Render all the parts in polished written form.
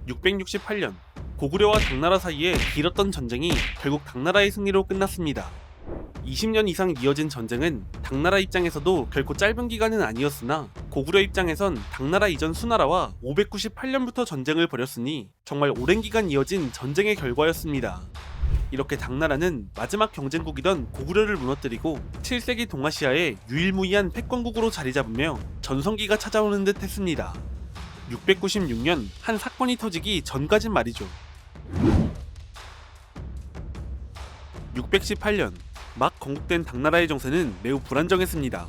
668년 고구려와 당나라 사이에 길었던 전쟁이 결국 당나라의 승리로 끝났습니다. 20년 이상 이어진 전쟁은 당나라 입장에서도 결코 짧은 기간은 아니었으나 고구려 입장에선 당나라 이전 수나라와 598년부터 전쟁을 벌였으니 정말 오랜 기간 이어진 전쟁의 결과였습니다. 이렇게 당나라는 마지막 경쟁국이던 고구려를 무너뜨리고 7세기 동아시아의 유일무이한 패권국으로 자리잡으며 전성기가 찾아오는 듯 했습니다. 696년 한 사건이 터지기 전까진 말이죠. 618년 막 건국된 당나라의 정세는 매우 불안정했습니다.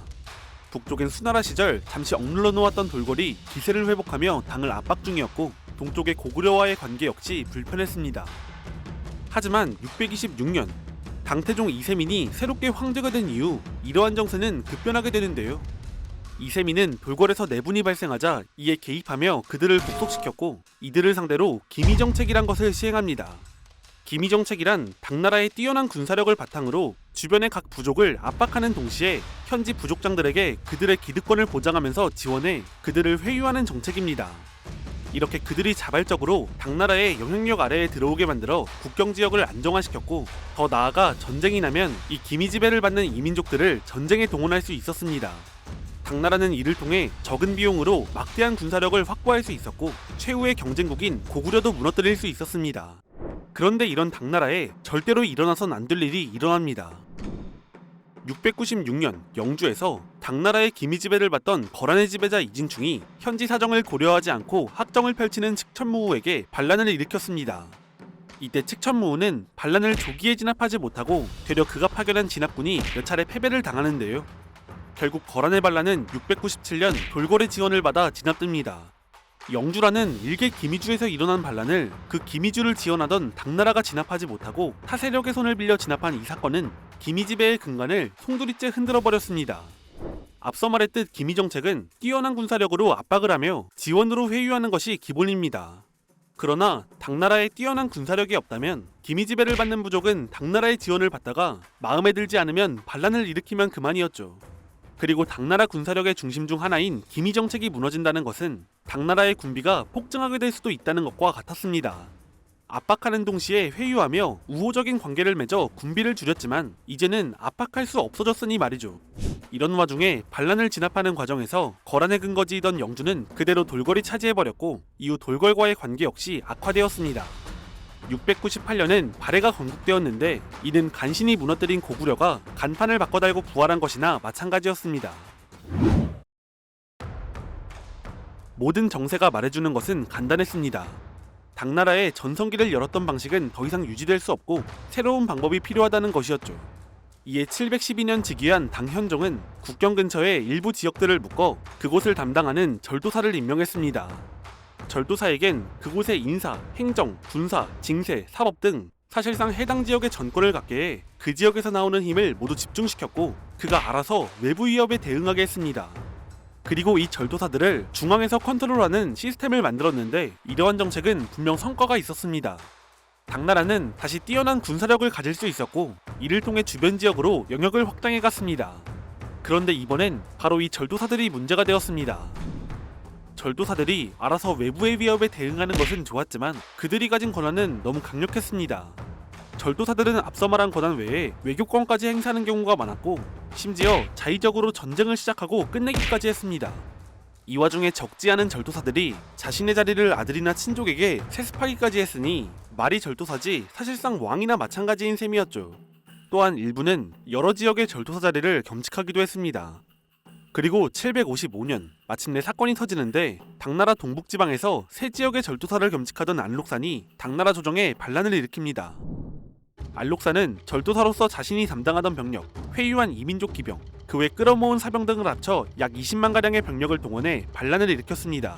북쪽엔 수나라 시절 잠시 억눌러 놓았던 돌궐이 기세를 회복하며 당을 압박 중이었고 동쪽의 고구려와의 관계 역시 불편했습니다. 하지만 626년 당태종 이세민이 새롭게 황제가 된 이후 이러한 정세는 급변하게 되는데요. 이세민은 돌궐에서 내분이 발생하자 이에 개입하며 그들을 복속시켰고 이들을 상대로 기미정책이란 것을 시행합니다. 기미정책이란 당나라의 뛰어난 군사력을 바탕으로 주변의 각 부족을 압박하는 동시에 현지 부족장들에게 그들의 기득권을 보장하면서 지원해 그들을 회유하는 정책입니다. 이렇게 그들이 자발적으로 당나라의 영향력 아래에 들어오게 만들어 국경지역을 안정화시켰고 더 나아가 전쟁이 나면 이 기미지배를 받는 이민족들을 전쟁에 동원할 수 있었습니다. 당나라는 이를 통해 적은 비용으로 막대한 군사력을 확보할 수 있었고 최후의 경쟁국인 고구려도 무너뜨릴 수 있었습니다. 그런데 이런 당나라에 절대로 일어나선 안 될 일이 일어납니다. 696년 영주에서 당나라의 기미지배를 받던 거란의 지배자 이진충이 현지 사정을 고려하지 않고 학정을 펼치는 칙천무후에게 반란을 일으켰습니다. 이때 칙천무후는 반란을 조기에 진압하지 못하고 되려 그가 파견한 진압군이 몇 차례 패배를 당하는데요. 결국 거란의 반란은 697년 돌궐의 지원을 받아 진압됩니다. 영주라는 일개 기미주에서 일어난 반란을 그 기미주를 지원하던 당나라가 진압하지 못하고 타 세력의 손을 빌려 진압한 이 사건은 기미지배의 근간을 송두리째 흔들어버렸습니다. 앞서 말했듯 기미정책은 뛰어난 군사력으로 압박을 하며 지원으로 회유하는 것이 기본입니다. 그러나 당나라에 뛰어난 군사력이 없다면 기미지배를 받는 부족은 당나라의 지원을 받다가 마음에 들지 않으면 반란을 일으키면 그만이었죠. 그리고 당나라 군사력의 중심 중 하나인 기미정책이 무너진다는 것은 당나라의 군비가 폭증하게 될 수도 있다는 것과 같았습니다. 압박하는 동시에 회유하며 우호적인 관계를 맺어 군비를 줄였지만 이제는 압박할 수 없어졌으니 말이죠. 이런 와중에 반란을 진압하는 과정에서 거란의 근거지이던 영주는 그대로 돌궐이 차지해버렸고 이후 돌궐과의 관계 역시 악화되었습니다. 698년엔 발해가 건국되었는데 이는 간신히 무너뜨린 고구려가 간판을 바꿔달고 부활한 것이나 마찬가지였습니다. 모든 정세가 말해주는 것은 간단했습니다. 당나라의 전성기를 열었던 방식은 더 이상 유지될 수 없고 새로운 방법이 필요하다는 것이었죠. 이에 712년 즉위한 당현종은 국경 근처의 일부 지역들을 묶어 그곳을 담당하는 절도사를 임명했습니다. 절도사에겐 그곳의 인사, 행정, 군사, 징세, 사법 등 사실상 해당 지역의 전권을 갖게 해 그 지역에서 나오는 힘을 모두 집중시켰고 그가 알아서 외부 위협에 대응하게 했습니다. 그리고 이 절도사들을 중앙에서 컨트롤하는 시스템을 만들었는데 이러한 정책은 분명 성과가 있었습니다. 당나라는 다시 뛰어난 군사력을 가질 수 있었고 이를 통해 주변 지역으로 영역을 확장해 갔습니다. 그런데 이번엔 바로 이 절도사들이 문제가 되었습니다. 절도사들이 알아서 외부의 위협에 대응하는 것은 좋았지만 그들이 가진 권한은 너무 강력했습니다. 절도사들은 앞서 말한 권한 외에 외교권까지 행사하는 경우가 많았고 심지어 자의적으로 전쟁을 시작하고 끝내기까지 했습니다. 이 와중에 적지 않은 절도사들이 자신의 자리를 아들이나 친족에게 세습하기까지 했으니 말이 절도사지 사실상 왕이나 마찬가지인 셈이었죠. 또한 일부는 여러 지역의 절도사 자리를 겸직하기도 했습니다. 그리고 755년 마침내 사건이 터지는데 당나라 동북지방에서 세 지역의 절도사를 겸직하던 안록산이 당나라 조정에 반란을 일으킵니다. 안록산은 절도사로서 자신이 담당하던 병력, 회유한 이민족 기병, 그 외 끌어모은 사병 등을 합쳐 약 20만가량의 병력을 동원해 반란을 일으켰습니다.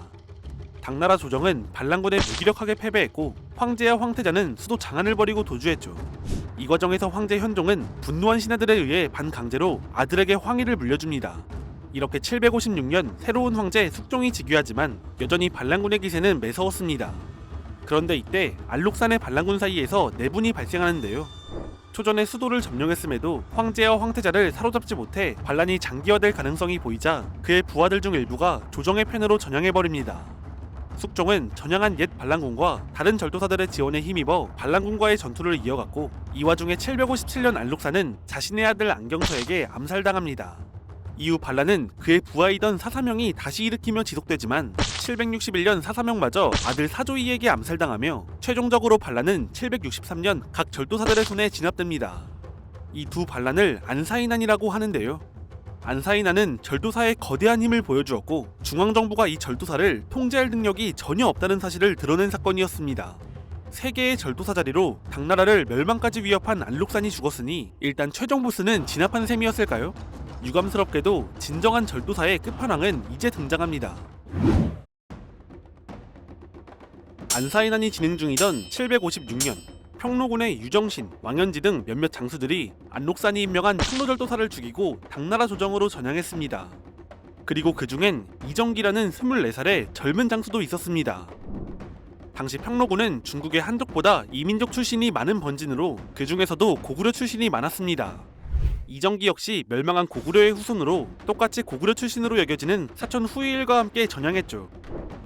당나라 조정은 반란군에 무기력하게 패배했고 황제와 황태자는 수도 장안을 버리고 도주했죠. 이 과정에서 황제 현종은 분노한 신하들에 의해 반강제로 아들에게 황위를 물려줍니다. 이렇게 756년 새로운 황제 숙종이 즉위하지만 여전히 반란군의 기세는 매서웠습니다. 그런데 이때 안록산의 반란군 사이에서 내분이 발생하는데요. 초전에 수도를 점령했음에도 황제와 황태자를 사로잡지 못해 반란이 장기화될 가능성이 보이자 그의 부하들 중 일부가 조정의 편으로 전향해버립니다. 숙종은 전향한 옛 반란군과 다른 절도사들의 지원에 힘입어 반란군과의 전투를 이어갔고, 이 와중에 757년 안록사는 자신의 아들 안경서에게 암살당합니다. 이후 반란은 그의 부하이던 사사명이 다시 일으키며 지속되지만 761년 사사명마저 아들 사조이에게 암살당하며 최종적으로 반란은 763년 각 절도사들의 손에 진압됩니다. 이 두 반란을 안사이난이라고 하는데요. 안사이난은 절도사의 거대한 힘을 보여주었고, 중앙정부가 이 절도사를 통제할 능력이 전혀 없다는 사실을 드러낸 사건이었습니다. 세 개의 절도사 자리로 당나라를 멸망까지 위협한 안록산이 죽었으니 일단 최종 보스는 진압한 셈이었을까요? 유감스럽게도 진정한 절도사의 끝판왕은 이제 등장합니다. 안사이난이 진행 중이던 756년, 평로군의 유정신, 왕현지 등 몇몇 장수들이 안록산이 임명한 평로절도사를 죽이고 당나라 조정으로 전향했습니다. 그리고 그 중엔 이정기라는 24살의 젊은 장수도 있었습니다. 당시 평로군은 중국의 한족보다 이민족 출신이 많은 번진으로 그 중에서도 고구려 출신이 많았습니다. 이정기 역시 멸망한 고구려의 후손으로 똑같이 고구려 출신으로 여겨지는 사촌 후이일과 함께 전향했죠.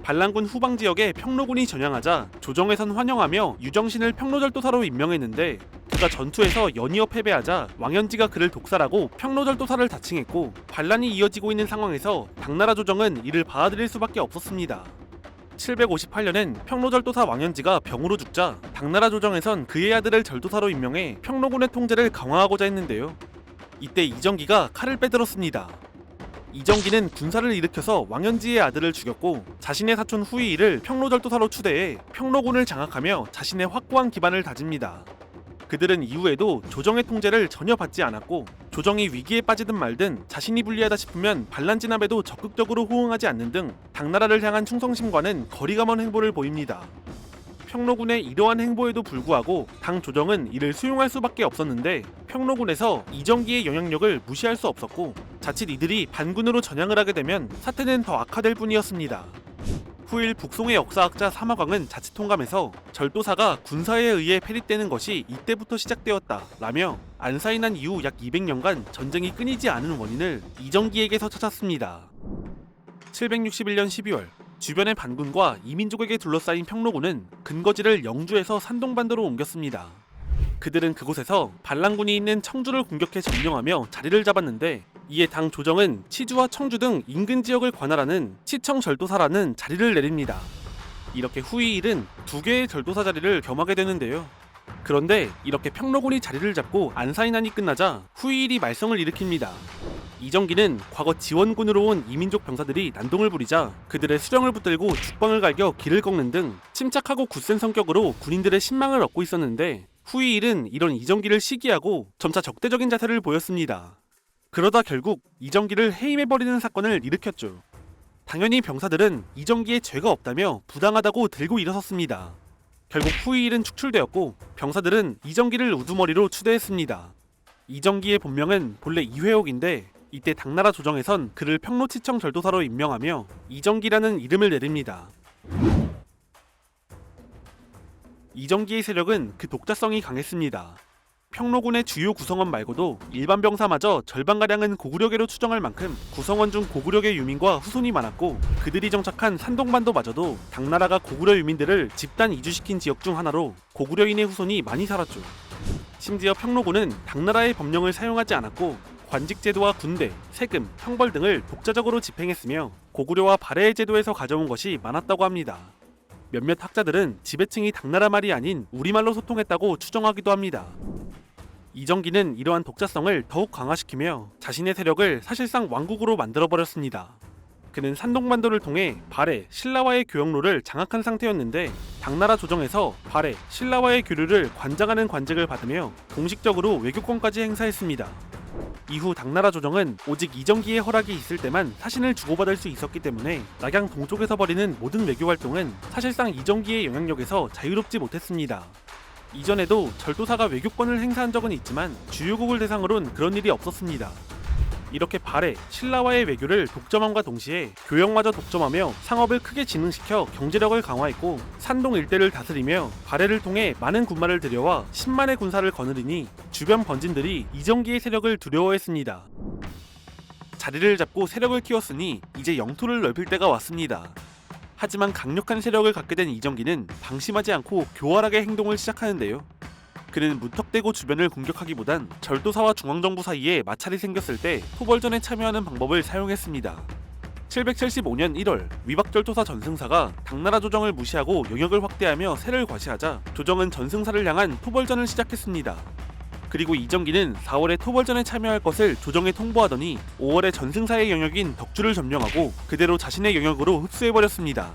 반란군 후방 지역에 평로군이 전향하자 조정에선 환영하며 유정신을 평로절도사로 임명했는데, 그가 전투에서 연이어 패배하자 왕현지가 그를 독살하고 평로절도사를 다칭했고, 반란이 이어지고 있는 상황에서 당나라 조정은 이를 받아들일 수밖에 없었습니다. 758년엔 평로절도사 왕현지가 병으로 죽자 당나라 조정에선 그의 아들을 절도사로 임명해 평로군의 통제를 강화하고자 했는데요. 이때 이정기가 칼을 빼들었습니다. 이정기는 군사를 일으켜서 왕현지의 아들을 죽였고, 자신의 사촌 후이이를 평로절도사로 추대해 평로군을 장악하며 자신의 확고한 기반을 다집니다. 그들은 이후에도 조정의 통제를 전혀 받지 않았고, 조정이 위기에 빠지든 말든 자신이 불리하다 싶으면 반란 진압에도 적극적으로 호응하지 않는 등 당나라를 향한 충성심과는 거리가 먼 행보를 보입니다. 평로군의 이러한 행보에도 불구하고 당 조정은 이를 수용할 수밖에 없었는데, 평로군에서 이정기의 영향력을 무시할 수 없었고, 자칫 이들이 반군으로 전향을 하게 되면 사태는 더 악화될 뿐이었습니다. 후일 북송의 역사학자 사마광은 자칫 통감해서 절도사가 군사에 의해 패립되는 것이 이때부터 시작되었다 라며 안사이난 이후 약 200년간 전쟁이 끊이지 않은 원인을 이정기에게서 찾았습니다. 761년 12월, 주변의 반군과 이민족에게 둘러싸인 평로군은 근거지를 영주에서 산동반도로 옮겼습니다. 그들은 그곳에서 반란군이 있는 청주를 공격해 점령하며 자리를 잡았는데, 이에 당 조정은 치주와 청주 등 인근 지역을 관할하는 치청절도사라는 자리를 내립니다. 이렇게 후이일은 두 개의 절도사 자리를 겸하게 되는데요. 그런데 이렇게 평로군이 자리를 잡고 안사이난이 끝나자 후이일이 말썽을 일으킵니다. 이정기는 과거 지원군으로 온 이민족 병사들이 난동을 부리자 그들의 수령을 붙들고 죽방을 갈겨 길을 꺾는 등 침착하고 굳센 성격으로 군인들의 신망을 얻고 있었는데, 후이일은 이런 이정기를 시기하고 점차 적대적인 자세를 보였습니다. 그러다 결국 이정기를 해임해버리는 사건을 일으켰죠. 당연히 병사들은 이정기에 죄가 없다며 부당하다고 들고 일어섰습니다. 결국 후이일은 축출되었고, 병사들은 이정기를 우두머리로 추대했습니다. 이정기의 본명은 본래 이회옥인데, 이때 당나라 조정에선 그를 평로치청 절도사로 임명하며 이정기라는 이름을 내립니다. 이정기의 세력은 그 독자성이 강했습니다. 평로군의 주요 구성원 말고도 일반 병사마저 절반가량은 고구려계로 추정할 만큼 구성원 중 고구려계 유민과 후손이 많았고, 그들이 정착한 산동반도마저도 당나라가 고구려 유민들을 집단 이주시킨 지역 중 하나로 고구려인의 후손이 많이 살았죠. 심지어 평로군은 당나라의 법령을 사용하지 않았고, 관직제도와 군대, 세금, 형벌 등을 독자적으로 집행했으며 고구려와 발해의 제도에서 가져온 것이 많았다고 합니다. 몇몇 학자들은 지배층이 당나라 말이 아닌 우리말로 소통했다고 추정하기도 합니다. 이정기는 이러한 독자성을 더욱 강화시키며 자신의 세력을 사실상 왕국으로 만들어버렸습니다. 그는 산동반도를 통해 발해, 신라와의 교역로를 장악한 상태였는데, 당나라 조정에서 발해, 신라와의 교류를 관장하는 관직을 받으며 공식적으로 외교권까지 행사했습니다. 이후 당나라 조정은 오직 이정기의 허락이 있을 때만 사신을 주고받을 수 있었기 때문에 낙양 동쪽에서 벌이는 모든 외교 활동은 사실상 이정기의 영향력에서 자유롭지 못했습니다. 이전에도 절도사가 외교권을 행사한 적은 있지만 주요국을 대상으로는 그런 일이 없었습니다. 이렇게 발해, 신라와의 외교를 독점함과 동시에 교역마저 독점하며 상업을 크게 진흥시켜 경제력을 강화했고, 산동 일대를 다스리며 발해를 통해 많은 군마를 들여와 10만의 군사를 거느리니 주변 번진들이 이정기의 세력을 두려워했습니다. 자리를 잡고 세력을 키웠으니 이제 영토를 넓힐 때가 왔습니다. 하지만 강력한 세력을 갖게 된 이정기는 방심하지 않고 교활하게 행동을 시작하는데요. 그는 무턱대고 주변을 공격하기보단 절도사와 중앙정부 사이에 마찰이 생겼을 때 토벌전에 참여하는 방법을 사용했습니다. 775년 1월 위박절도사 전승사가 당나라 조정을 무시하고 영역을 확대하며 세를 과시하자 조정은 전승사를 향한 토벌전을 시작했습니다. 그리고 이정기는 4월에 토벌전에 참여할 것을 조정에 통보하더니 5월에 전승사의 영역인 덕주를 점령하고 그대로 자신의 영역으로 흡수해버렸습니다.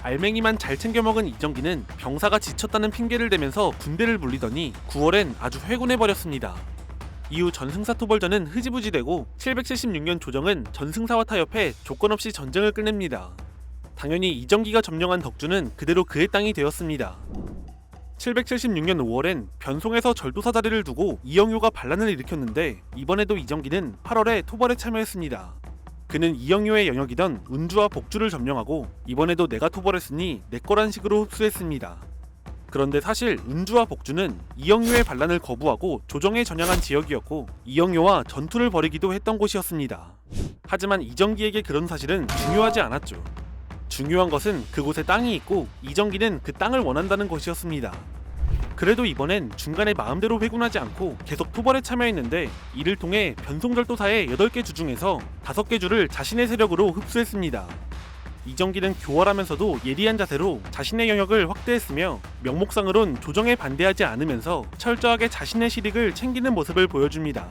알맹이만 잘 챙겨먹은 이정기는 병사가 지쳤다는 핑계를 대면서 군대를 물리더니 9월엔 아주 회군해버렸습니다. 이후 전승사 토벌전은 흐지부지 되고 776년 조정은 전승사와 타협해 조건 없이 전쟁을 끝냅니다. 당연히 이정기가 점령한 덕주는 그대로 그의 땅이 되었습니다. 776년 5월엔 변송에서 절도사 자리를 두고 이영효가 반란을 일으켰는데 이번에도 이정기는 8월에 토벌에 참여했습니다. 그는 이영효의 영역이던 운주와 복주를 점령하고 이번에도 내가 토벌했으니 내 거란 식으로 흡수했습니다. 그런데 사실 운주와 복주는 이영효의 반란을 거부하고 조정에 전향한 지역이었고 이영효와 전투를 벌이기도 했던 곳이었습니다. 하지만 이정기에게 그런 사실은 중요하지 않았죠. 중요한 것은 그곳에 땅이 있고 이정기는 그 땅을 원한다는 것이었습니다. 그래도 이번엔 중간에 마음대로 회군하지 않고 계속 토벌에 참여했는데 이를 통해 변송절도사의 8개 주 중에서 5개 주를 자신의 세력으로 흡수했습니다. 이정기는 교활하면서도 예리한 자세로 자신의 영역을 확대했으며 명목상으론 조정에 반대하지 않으면서 철저하게 자신의 실익을 챙기는 모습을 보여줍니다.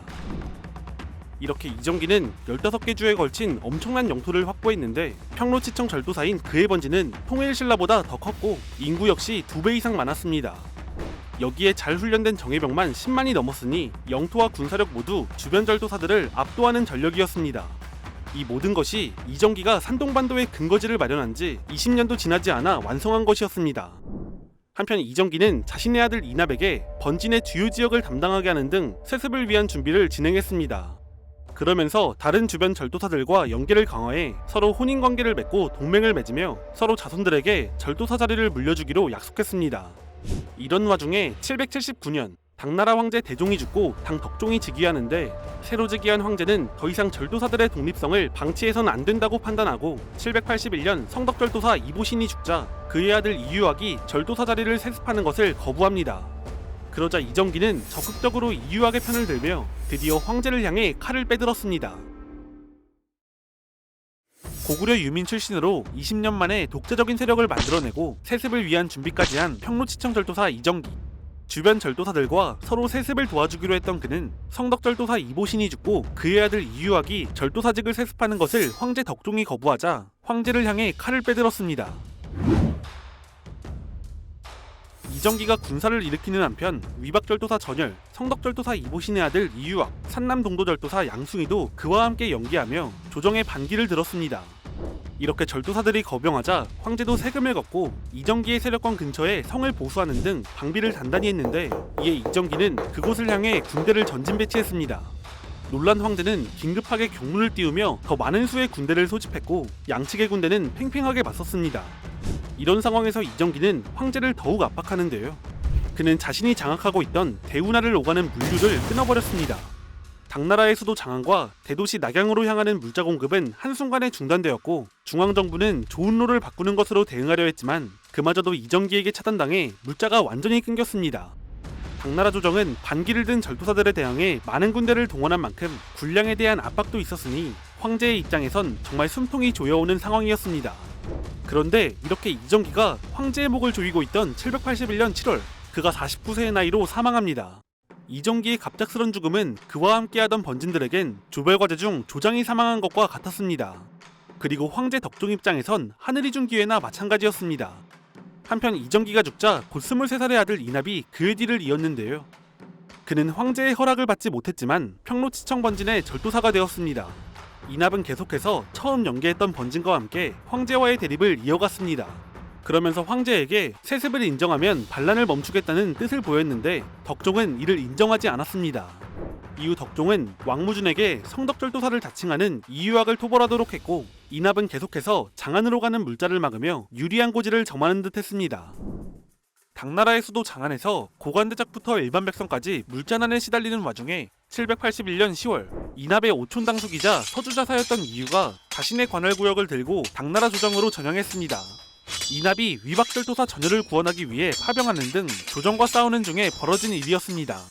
이렇게 이정기는 15개 주에 걸친 엄청난 영토를 확보했는데 평로치청 절도사인 그의 번지는 통일신라보다 더 컸고 인구 역시 2배 이상 많았습니다. 여기에 잘 훈련된 정예병만 10만이 넘었으니 영토와 군사력 모두 주변 절도사들을 압도하는 전력이었습니다. 이 모든 것이 이정기가 산동반도의 근거지를 마련한 지 20년도 지나지 않아 완성한 것이었습니다. 한편 이정기는 자신의 아들 이납에게 번진의 주요 지역을 담당하게 하는 등 세습을 위한 준비를 진행했습니다. 그러면서 다른 주변 절도사들과 연계를 강화해 서로 혼인관계를 맺고 동맹을 맺으며 서로 자손들에게 절도사 자리를 물려주기로 약속했습니다. 이런 와중에 779년 당나라 황제 대종이 죽고 당 덕종이 즉위하는데 새로 즉위한 황제는 더 이상 절도사들의 독립성을 방치해선 안 된다고 판단하고 781년 성덕절도사 이보신이 죽자 그의 아들 이유학이 절도사 자리를 세습하는 것을 거부합니다. 그러자 이정기는 적극적으로 이유학의 편을 들며 드디어 황제를 향해 칼을 빼들었습니다. 고구려 유민 출신으로 20년 만에 독자적인 세력을 만들어내고 세습을 위한 준비까지 한 평로치청 절도사 이정기. 주변 절도사들과 서로 세습을 도와주기로 했던 그는 성덕절도사 이보신이 죽고 그의 아들 이유학이 절도사직을 세습하는 것을 황제 덕종이 거부하자 황제를 향해 칼을 빼들었습니다. 이정기가 군사를 일으키는 한편 위박절도사 전열, 성덕절도사 이보신의 아들 이유학, 산남동도절도사 양숭이도 그와 함께 연기하며 조정에 반기를 들었습니다. 이렇게 절도사들이 거병하자 황제도 세금을 걷고 이정기의 세력권 근처에 성을 보수하는 등 방비를 단단히 했는데 이에 이정기는 그곳을 향해 군대를 전진 배치했습니다. 놀란 황제는 긴급하게 경문을 띄우며 더 많은 수의 군대를 소집했고 양측의 군대는 팽팽하게 맞섰습니다. 이런 상황에서 이정기는 황제를 더욱 압박하는데요. 그는 자신이 장악하고 있던 대운하를 오가는 물류를 끊어버렸습니다. 당나라의 수도 장안과 대도시 낙양으로 향하는 물자 공급은 한순간에 중단되었고 중앙정부는 조운로를 바꾸는 것으로 대응하려 했지만 그마저도 이정기에게 차단당해 물자가 완전히 끊겼습니다. 당나라 조정은 반기를 든 절도사들에 대항해 많은 군대를 동원한 만큼 군량에 대한 압박도 있었으니 황제의 입장에선 정말 숨통이 조여오는 상황이었습니다. 그런데 이렇게 이정기가 황제의 목을 조이고 있던 781년 7월 그가 49세의 나이로 사망합니다. 이정기의 갑작스런 죽음은 그와 함께하던 번진들에겐 조별과제 중 조장이 사망한 것과 같았습니다. 그리고 황제 덕종 입장에선 하늘이 준 기회나 마찬가지였습니다. 한편 이정기가 죽자 곧 23살의 아들 이납이 그의 뒤를 이었는데요. 그는 황제의 허락을 받지 못했지만 평로치청 번진의 절도사가 되었습니다. 이납은 계속해서 처음 연계했던 번진과 함께 황제와의 대립을 이어갔습니다. 그러면서 황제에게 세습을 인정하면 반란을 멈추겠다는 뜻을 보였는데 덕종은 이를 인정하지 않았습니다. 이후 덕종은 왕무준에게 성덕절도사를 자칭하는 이유학을 토벌하도록 했고 이납은 계속해서 장안으로 가는 물자를 막으며 유리한 고지를 점하는 듯 했습니다. 당나라의 수도 장안에서 고관대작부터 일반 백성까지 물자난에 시달리는 와중에 781년 10월 이납의 오촌당숙이자 서주자사였던 이유가 자신의 관할구역을 들고 당나라 조정으로 전향했습니다. 이납이 위박절도사 전열을 구원하기 위해 파병하는 등 조정과 싸우는 중에 벌어진 일이었습니다.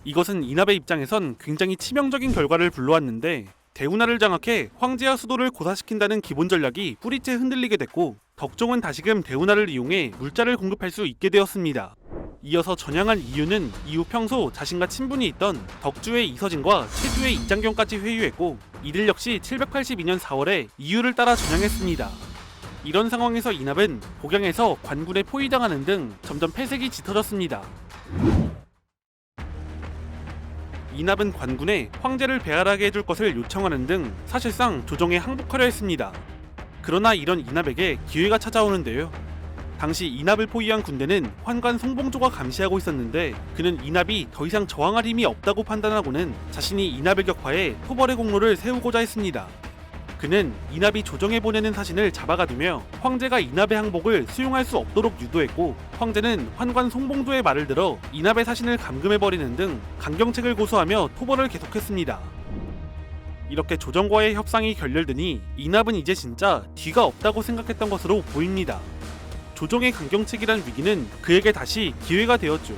이것은 이납의 입장에선 굉장히 치명적인 결과를 불러왔는데 대운하를 장악해 황제와 수도를 고사시킨다는 기본 전략이 뿌리째 흔들리게 됐고 덕종은 다시금 대운하를 이용해 물자를 공급할 수 있게 되었습니다. 이어서 전향한 이유는 이후 평소 자신과 친분이 있던 덕주의 이서진과 최주의 이장경까지 회유했고 이들 역시 782년 4월에 이유를 따라 전향했습니다. 이런 상황에서 이납은 복양에서 관군에 포위당하는 등 점점 패색이 짙어졌습니다. 이납은 관군에 황제를 배알하게 해줄 것을 요청하는 등 사실상 조정에 항복하려 했습니다. 그러나 이런 이납에게 기회가 찾아오는데요. 당시 이납을 포위한 군대는 환관 송봉조가 감시하고 있었는데 그는 이납이 더 이상 저항할 힘이 없다고 판단하고는 자신이 이납을 격파해 토벌의 공로를 세우고자 했습니다. 그는 이납이 조정에 보내는 사신을 잡아가두며 황제가 이납의 항복을 수용할 수 없도록 유도했고 황제는 환관 송봉조의 말을 들어 이납의 사신을 감금해버리는 등 강경책을 고수하며 토벌을 계속했습니다. 이렇게 조정과의 협상이 결렬되니 이납은 이제 진짜 뒤가 없다고 생각했던 것으로 보입니다. 조정의 강경책이란 위기는 그에게 다시 기회가 되었죠.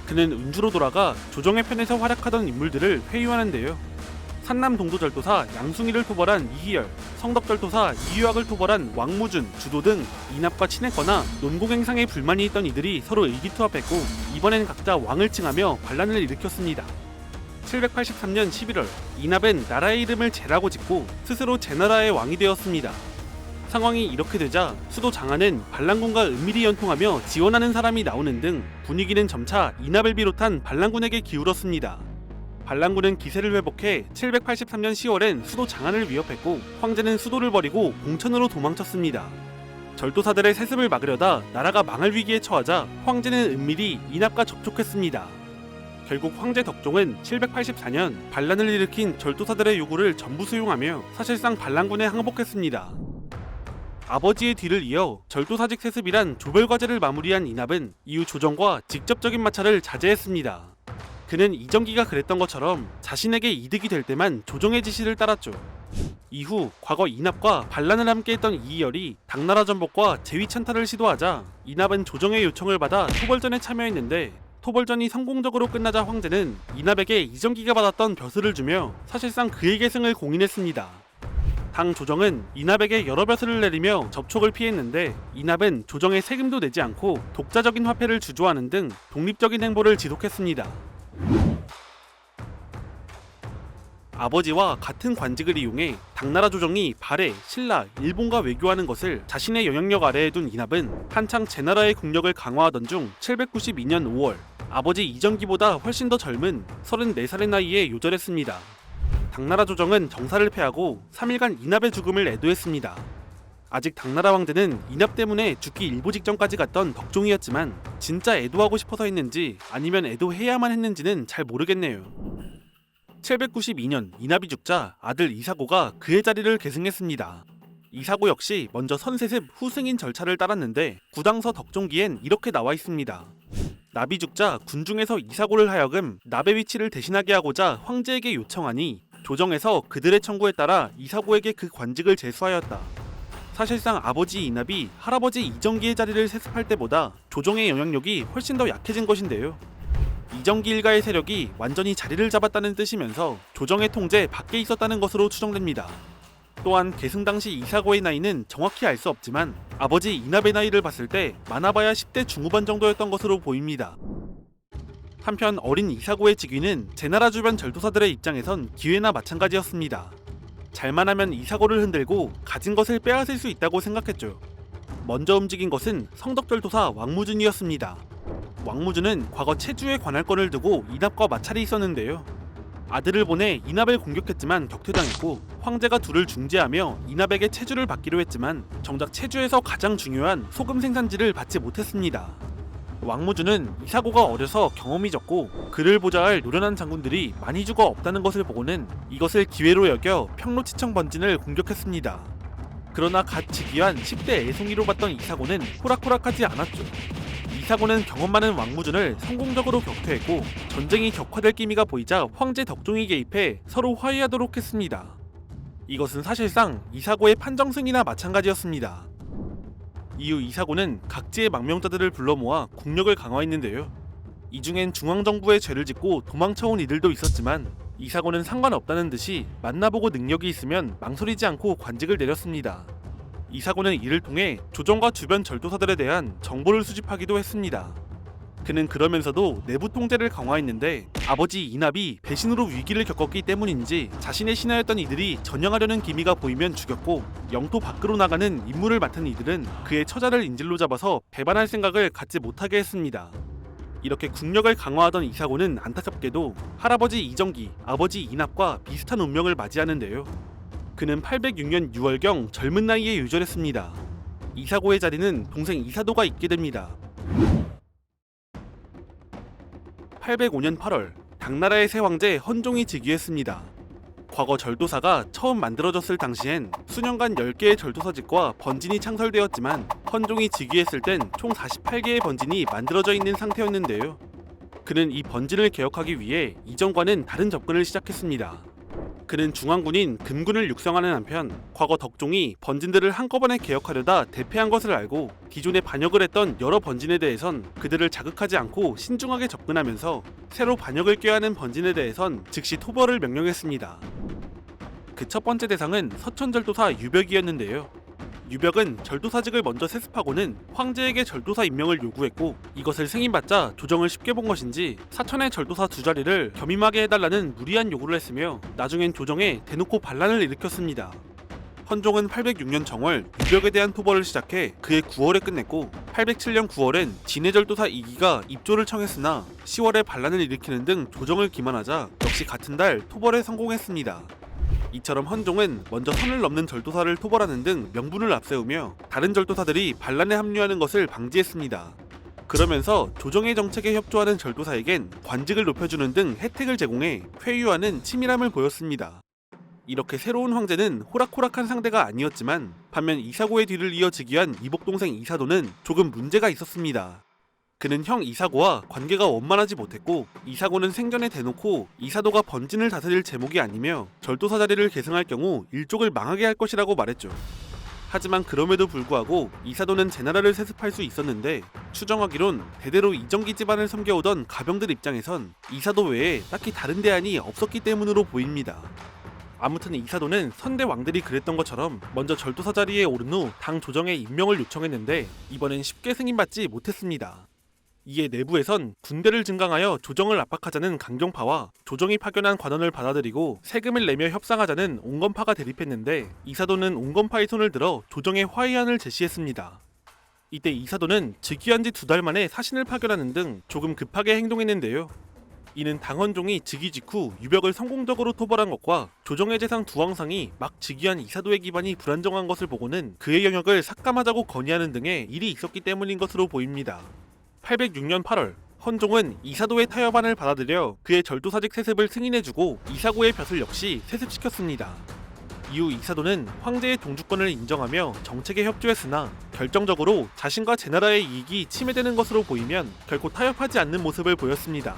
그는 은주로 돌아가 조정의 편에서 활약하던 인물들을 회유하는데요. 산남 동도절도사 양숭이를 토벌한 이희열, 성덕절도사 이유학을 토벌한 왕무준, 주도 등 이납과 친했거나 논공행상에 불만이 있던 이들이 서로 의기투합했고 이번엔 각자 왕을 칭하며 반란을 일으켰습니다. 783년 11월 이납은 나라의 이름을 제라고 짓고 스스로 제나라의 왕이 되었습니다. 상황이 이렇게 되자 수도 장안은 반란군과 은밀히 연통하며 지원하는 사람이 나오는 등 분위기는 점차 이납을 비롯한 반란군에게 기울었습니다. 반란군은 기세를 회복해 783년 10월엔 수도 장안을 위협했고 황제는 수도를 버리고 봉천으로 도망쳤습니다. 절도사들의 세습을 막으려다 나라가 망할 위기에 처하자 황제는 은밀히 이납과 접촉했습니다. 결국 황제 덕종은 784년 반란을 일으킨 절도사들의 요구를 전부 수용하며 사실상 반란군에 항복했습니다. 아버지의 뒤를 이어 절도사직 세습이란 조별과제를 마무리한 이납은 이후 조정과 직접적인 마찰을 자제했습니다. 그는 이정기가 그랬던 것처럼 자신에게 이득이 될 때만 조정의 지시를 따랐죠. 이후 과거 이납과 반란을 함께했던 이희열이 당나라 전복과 제위 찬탈을 시도하자 이납은 조정의 요청을 받아 토벌전에 참여했는데 토벌전이 성공적으로 끝나자 황제는 이납에게 이정기가 받았던 벼슬을 주며 사실상 그에게 승을 공인했습니다. 당 조정은 이납에게 여러 벼슬을 내리며 접촉을 피했는데 이납은 조정에 세금도 내지 않고 독자적인 화폐를 주조하는 등 독립적인 행보를 지속했습니다. 아버지와 같은 관직을 이용해 당나라 조정이 발해, 신라, 일본과 외교하는 것을 자신의 영향력 아래에 둔 이납은 한창 제나라의 국력을 강화하던 중 792년 5월 아버지 이정기보다 훨씬 더 젊은 34살의 나이에 요절했습니다. 당나라 조정은 정사를 패하고 3일간 이납의 죽음을 애도했습니다. 아직 당나라 황제는 이납 때문에 죽기 일보 직전까지 갔던 덕종이었지만 진짜 애도하고 싶어서 했는지 아니면 애도해야만 했는지는 잘 모르겠네요. 792년 이납이 죽자 아들 이사고가 그의 자리를 계승했습니다. 이사고 역시 먼저 선세습 후 승인 절차를 따랐는데 구당서 덕종기엔 이렇게 나와 있습니다. 납이 죽자 군중에서 이사고를 하여금 납의 위치를 대신하게 하고자 황제에게 요청하니 조정에서 그들의 청구에 따라 이사고에게 그 관직을 제수하였다. 사실상 아버지 이납이 할아버지 이정기의 자리를 세습할 때보다 조정의 영향력이 훨씬 더 약해진 것인데요. 이정기 일가의 세력이 완전히 자리를 잡았다는 뜻이면서 조정의 통제 밖에 있었다는 것으로 추정됩니다. 또한 계승 당시 이사고의 나이는 정확히 알 수 없지만 아버지 이납의 나이를 봤을 때 많아봐야 10대 중후반 정도였던 것으로 보입니다. 한편 어린 이사고의 직위는 제나라 주변 절도사들의 입장에선 기회나 마찬가지였습니다. 잘만 하면 이사고를 흔들고 가진 것을 빼앗을 수 있다고 생각했죠. 먼저 움직인 것은 성덕절도사 왕무준이었습니다. 왕무준은 과거 체주의 관할권을 두고 이납과 마찰이 있었는데요. 아들을 보내 이납을 공격했지만 격퇴당했고 황제가 둘을 중재하며 이납에게 체주를 받기로 했지만 정작 체주에서 가장 중요한 소금 생산지를 받지 못했습니다. 왕무준은 이사고가 어려서 경험이 적고 그를 보좌할 노련한 장군들이 많이 죽어 없다는 것을 보고는 이것을 기회로 여겨 평로치청 번진을 공격했습니다. 그러나 갓 즉위한 10대 애송이로 봤던 이사고는 호락호락하지 않았죠. 이사고는 경험 많은 왕무준을 성공적으로 격퇴했고 전쟁이 격화될 기미가 보이자 황제 덕종이 개입해 서로 화해하도록 했습니다. 이것은 사실상 이사고의 판정승이나 마찬가지였습니다. 이후 이사고는 각지의 망명자들을 불러 모아 국력을 강화했는데요. 이 중엔 중앙정부에 죄를 짓고 도망쳐온 이들도 있었지만 이사고는 상관없다는 듯이 만나보고 능력이 있으면 망설이지 않고 관직을 내렸습니다. 이사고는 이를 통해 조정과 주변 절도사들에 대한 정보를 수집하기도 했습니다. 그는 그러면서도 내부 통제를 강화했는데 아버지 이납이 배신으로 위기를 겪었기 때문인지 자신의 신하였던 이들이 전향하려는 기미가 보이면 죽였고 영토 밖으로 나가는 임무를 맡은 이들은 그의 처자를 인질로 잡아서 배반할 생각을 갖지 못하게 했습니다. 이렇게 국력을 강화하던 이사고는 안타깝게도 할아버지 이정기, 아버지 이납과 비슷한 운명을 맞이하는데요. 그는 806년 6월경 젊은 나이에 유절했습니다. 이사고의 자리는 동생 이사도가 잇게 됩니다. 805년 8월, 당나라의 새 황제 헌종이 즉위했습니다. 과거 절도사가 처음 만들어졌을 당시엔 수년간 10개의 절도사직과 번진이 창설되었지만 헌종이 즉위했을 땐 총 48개의 번진이 만들어져 있는 상태였는데요. 그는 이 번진을 개혁하기 위해 이전과는 다른 접근을 시작했습니다. 그는 중앙군인 금군을 육성하는 한편 과거 덕종이 번진들을 한꺼번에 개혁하려다 대패한 것을 알고 기존에 반역을 했던 여러 번진에 대해선 그들을 자극하지 않고 신중하게 접근하면서 새로 반역을 꾀하는 번진에 대해선 즉시 토벌을 명령했습니다. 그 첫 번째 대상은 서천절도사 유벽이었는데요. 유벽은 절도사직을 먼저 세습하고는 황제에게 절도사 임명을 요구했고 이것을 승인받자 조정을 쉽게 본 것인지 사천의 절도사 두 자리를 겸임하게 해달라는 무리한 요구를 했으며 나중엔 조정에 대놓고 반란을 일으켰습니다. 헌종은 806년 정월 유벽에 대한 토벌을 시작해 그해 9월에 끝냈고 807년 9월엔 진해절도사 2기가 입조를 청했으나 10월에 반란을 일으키는 등 조정을 기만하자 역시 같은 달 토벌에 성공했습니다. 이처럼 헌종은 먼저 선을 넘는 절도사를 토벌하는 등 명분을 앞세우며 다른 절도사들이 반란에 합류하는 것을 방지했습니다. 그러면서 조정의 정책에 협조하는 절도사에겐 관직을 높여주는 등 혜택을 제공해 회유하는 치밀함을 보였습니다. 이렇게 새로운 황제는 호락호락한 상대가 아니었지만 반면 이사고의 뒤를 이어 즉위한 이복동생 이사도는 조금 문제가 있었습니다. 그는 형 이사고와 관계가 원만하지 못했고 이사고는 생전에 대놓고 이사도가 번진을 다스릴 제목이 아니며 절도사 자리를 계승할 경우 일족을 망하게 할 것이라고 말했죠. 하지만 그럼에도 불구하고 이사도는 제나라를 세습할 수 있었는데 추정하기론 대대로 이정기 집안을 섬겨오던 가병들 입장에선 이사도 외에 딱히 다른 대안이 없었기 때문으로 보입니다. 아무튼 이사도는 선대 왕들이 그랬던 것처럼 먼저 절도사 자리에 오른 후 당 조정에 임명을 요청했는데 이번엔 쉽게 승인받지 못했습니다. 이에 내부에선 군대를 증강하여 조정을 압박하자는 강경파와 조정이 파견한 관원을 받아들이고 세금을 내며 협상하자는 온건파가 대립했는데 이사도는 온건파의 손을 들어 조정의 화해안을 제시했습니다. 이때 이사도는 즉위한 지 2달 만에 사신을 파견하는 등 조금 급하게 행동했는데요. 이는 당헌종이 즉위 직후 유벽을 성공적으로 토벌한 것과 조정의 재상 두 왕상이 막 즉위한 이사도의 기반이 불안정한 것을 보고는 그의 영역을 삭감하자고 건의하는 등의 일이 있었기 때문인 것으로 보입니다. 806년 8월 헌종은 이사도의 타협안을 받아들여 그의 절도사직 세습을 승인해주고 이사고의 벼슬 역시 세습시켰습니다. 이후 이사도는 황제의 동주권을 인정하며 정책에 협조했으나 결정적으로 자신과 제나라의 이익이 침해되는 것으로 보이면 결코 타협하지 않는 모습을 보였습니다.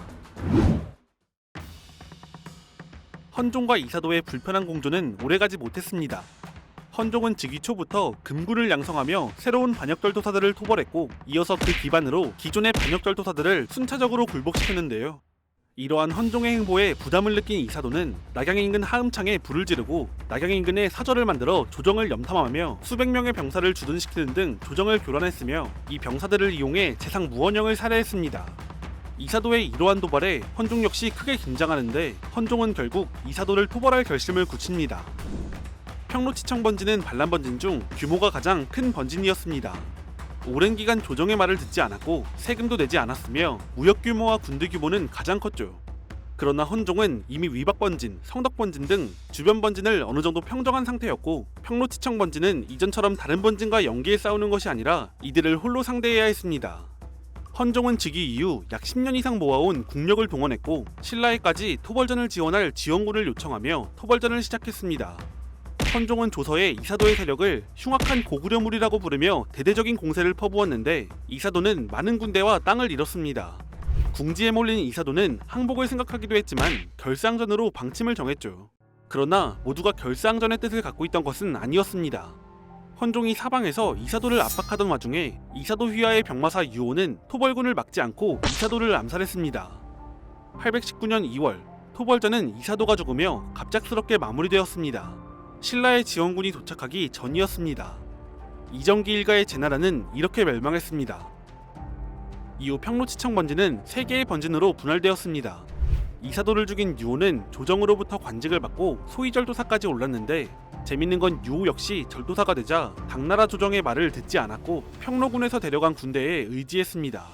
헌종과 이사도의 불편한 공조는 오래가지 못했습니다. 헌종은 즉위 초부터 금군을 양성하며 새로운 반역절도사들을 토벌했고 이어서 그 기반으로 기존의 반역절도사들을 순차적으로 굴복시켰는데요. 이러한 헌종의 행보에 부담을 느낀 이사도는 낙양 인근 하음창에 불을 지르고 낙양 인근에 사절을 만들어 조정을 염탐하며 수백 명의 병사를 주둔시키는 등 조정을 교란했으며 이 병사들을 이용해 재상 무원영을 살해했습니다. 이사도의 이러한 도발에 헌종 역시 크게 긴장하는데 헌종은 결국 이사도를 토벌할 결심을 굳힙니다. 평로치청 번진은 반란 번진 중 규모가 가장 큰 번진이었습니다. 오랜 기간 조정의 말을 듣지 않았고 세금도 내지 않았으며 무역 규모와 군대 규모는 가장 컸죠. 그러나 헌종은 이미 위박 번진, 성덕 번진 등 주변 번진을 어느 정도 평정한 상태였고 평로치청 번진은 이전처럼 다른 번진과 연계해 싸우는 것이 아니라 이들을 홀로 상대해야 했습니다. 헌종은 즉위 이후 약 10년 이상 모아온 국력을 동원했고 신라에까지 토벌전을 지원할 지원군을 요청하며 토벌전을 시작했습니다. 헌종은 조서에 이사도의 세력을 흉악한 고구려물이라고 부르며 대대적인 공세를 퍼부었는데 이사도는 많은 군대와 땅을 잃었습니다. 궁지에 몰린 이사도는 항복을 생각하기도 했지만 결상전으로 방침을 정했죠. 그러나 모두가 결상전의 뜻을 갖고 있던 것은 아니었습니다. 헌종이 사방에서 이사도를 압박하던 와중에 이사도 휘하의 병마사 유오는 토벌군을 막지 않고 이사도를 암살했습니다. 819년 2월, 토벌전은 이사도가 죽으며 갑작스럽게 마무리되었습니다. 신라의 지원군이 도착하기 전이었습니다. 이정기 일가의 제나라는 이렇게 멸망했습니다. 이후 평로치청 번지는 3개의 번진으로 분할되었습니다. 이사도를 죽인 유오는 조정으로부터 관직을 받고 소위절도사까지 올랐는데 재밌는 건 유오 역시 절도사가 되자 당나라 조정의 말을 듣지 않았고 평로군에서 데려간 군대에 의지했습니다.